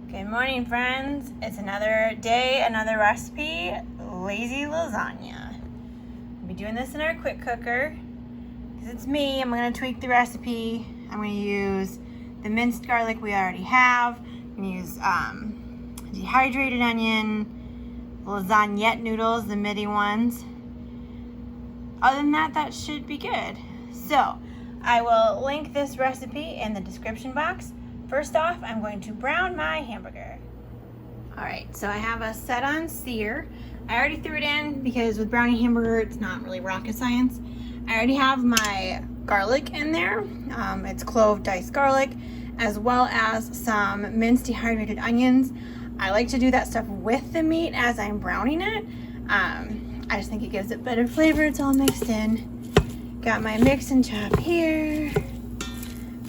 Good morning, friends. It's another day, another recipe, lazy lasagna. I'll be doing this in our quick cooker because it's me. I'm going to tweak the recipe. I'm going to use the minced garlic we already have. I'm going to use dehydrated onion, lasagna noodles, the midi ones. Other than that, that should be good. So I will link this recipe in the description box. First off, I'm going to brown my hamburger. All right, so I have a set on Sear. I already threw it in because with browning hamburger, it's not really rocket science. I already have my garlic in there. It's clove diced garlic, as well as some minced dehydrated onions. I like to do that stuff with the meat as I'm browning it. I just think it gives it better flavor. It's all mixed in. Got my mix and chop here.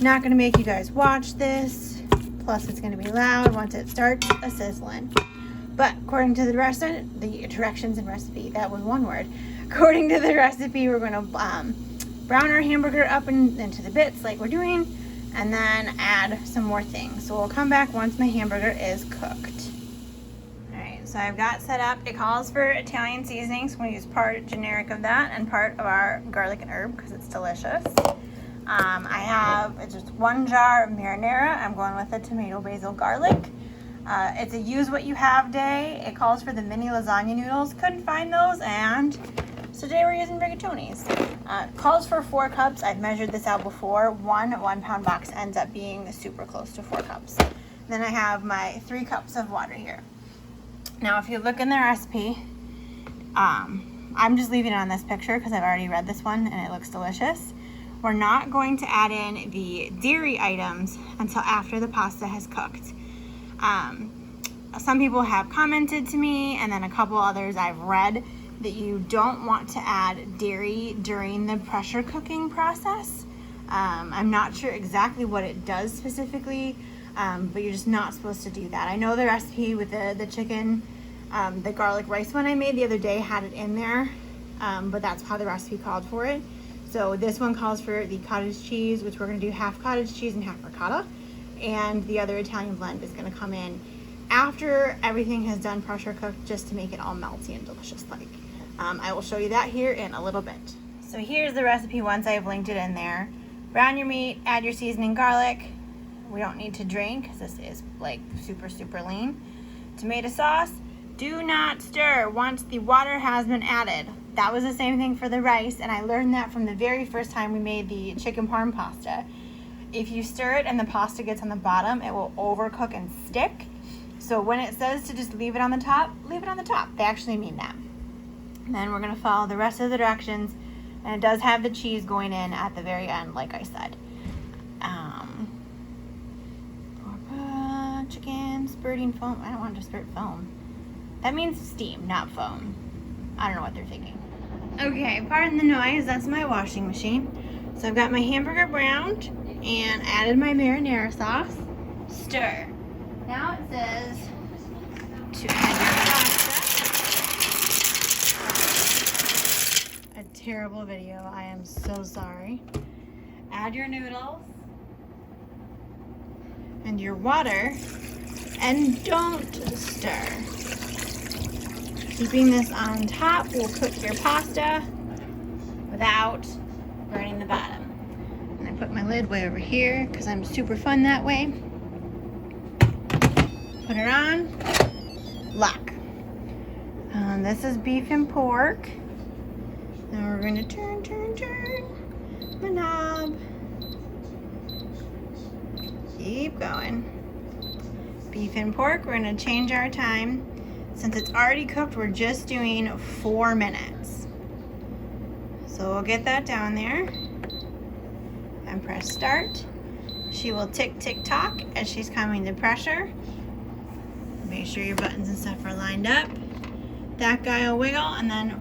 Not gonna make you guys watch this, plus it's gonna be loud once it starts a sizzling. But according to the directions and recipe, that was one word. According to the recipe, we're gonna brown our hamburger up into the bits like we're doing, and then add some more things. So we'll come back once my hamburger is cooked. All right, so I've got set up. It calls for Italian seasonings. I'm gonna use part generic of that and part of our garlic and herb because it's delicious. I have just one jar of marinara. I'm going with the tomato, basil, garlic. It's a use what you have day. It calls for the mini lasagna noodles. Couldn't find those, and so today we're using rigatonis. It calls for 4 cups. I've measured this out before. One 1-pound box ends up being super close to 4 cups. Then I have my 3 cups of water here. Now, if you look in the recipe, I'm just leaving it on this picture because I've already read this one and it looks delicious. We're not going to add in the dairy items until after the pasta has cooked. Some people have commented to me, and then a couple others I've read, that you don't want to add dairy during the pressure cooking process. I'm not sure exactly what it does specifically, but you're just not supposed to do that. I know the recipe with the chicken, the garlic rice one I made the other day had it in there, but that's how the recipe called for it. So this one calls for the cottage cheese, which we're going to do half cottage cheese and half ricotta. And the other Italian blend is going to come in after everything has done pressure cooked, just to make it all melty and delicious like. I will show you that here in a little bit. So here's the recipe once I've linked it in there. Brown your meat, add your seasoning garlic. We don't need to drain because this is like super, super lean. Tomato sauce. Do not stir once the water has been added. That was the same thing for the rice, and I learned that from the very first time we made the chicken parm pasta. If you stir it and the pasta gets on the bottom, it will overcook and stick. So when it says to just leave it on the top, leave it on the top. They actually mean that. And then we're gonna follow the rest of the directions, and it does have the cheese going in at the very end, like I said. Chicken, spurting foam. I don't want to spurt foam. That means steam, not foam. I don't know what they're thinking. Okay, pardon the noise, that's my washing machine. So I've got my hamburger browned and added my marinara sauce. Stir. Now it says to add your pasta. A terrible video, I am so sorry. Add your noodles and your water, and don't stir. Keeping this on top will cook your pasta without burning the bottom. And I put my lid way over here because I'm super fun that way. Put it on, lock. This is beef and pork. Now we're going to turn the knob. Keep going. Beef and pork, we're going to change our time. Since it's already cooked, we're just doing 4 minutes. So we'll get that down there and press start. She will tick, tick, tock as she's coming to pressure. Make sure your buttons and stuff are lined up. That guy will wiggle, and then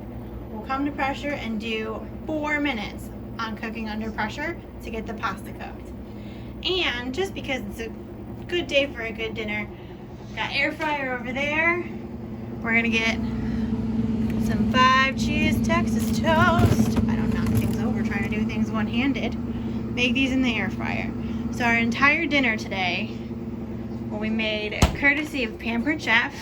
we'll come to pressure and do 4 minutes on cooking under pressure to get the pasta cooked. And just because it's a good day for a good dinner, got air fryer over there. We're gonna get some 5 cheese Texas toast. I don't knock things over trying to do things one-handed. Make these in the air fryer. So our entire dinner today we made courtesy of Pampered Chef,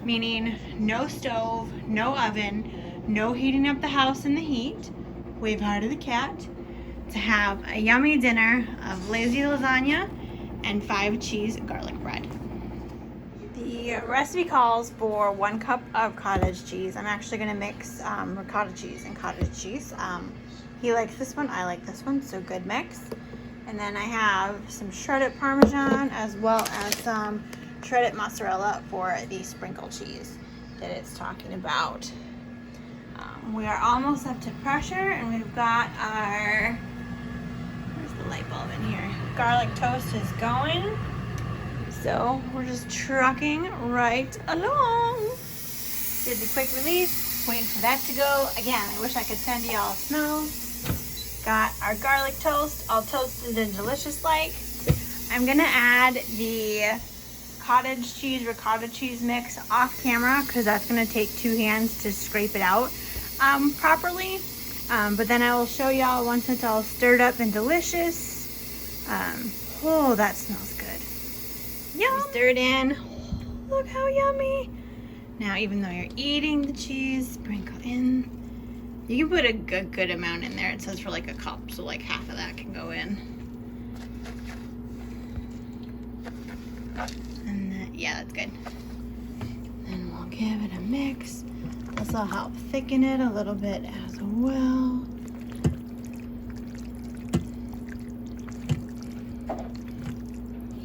meaning no stove, no oven, no heating up the house in the heat, wave hi to the cat, to have a yummy dinner of lazy lasagna and 5 cheese garlic bread. The recipe calls for 1 cup of cottage cheese. I'm actually going to mix ricotta cheese and cottage cheese. He likes this one, I like this one, so good mix. And then I have some shredded Parmesan as well as some shredded mozzarella for the sprinkle cheese that it's talking about. We are almost up to pressure, and we've got our, where's the light bulb in here? Garlic toast is going. So we're just trucking right along. Did the quick release, waiting for that to go. Again, I wish I could send you all smells. Got our garlic toast, all toasted and delicious like. I'm gonna add the cottage cheese, ricotta cheese mix off camera because that's gonna take 2 hands to scrape it out properly. But then I will show y'all once it's all stirred up and delicious. Oh, that smells good. Yum! Stir it in. Look how yummy. Now, even though you're eating the cheese, sprinkle in. You can put a good amount in there. It says for like a cup, so like half of that can go in. And then, yeah, that's good. And we'll give it a mix. This will help thicken it a little bit as well.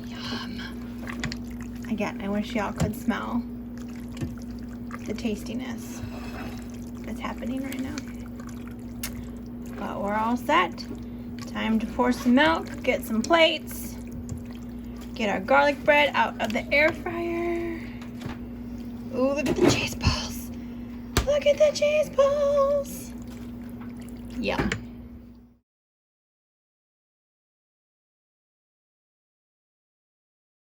Yum. Again, I wish y'all could smell the tastiness that's happening right now. But we're all set. Time to pour some milk, get some plates, get our garlic bread out of the air fryer. Ooh, look at the cheese balls. Look at the cheese balls. Yum.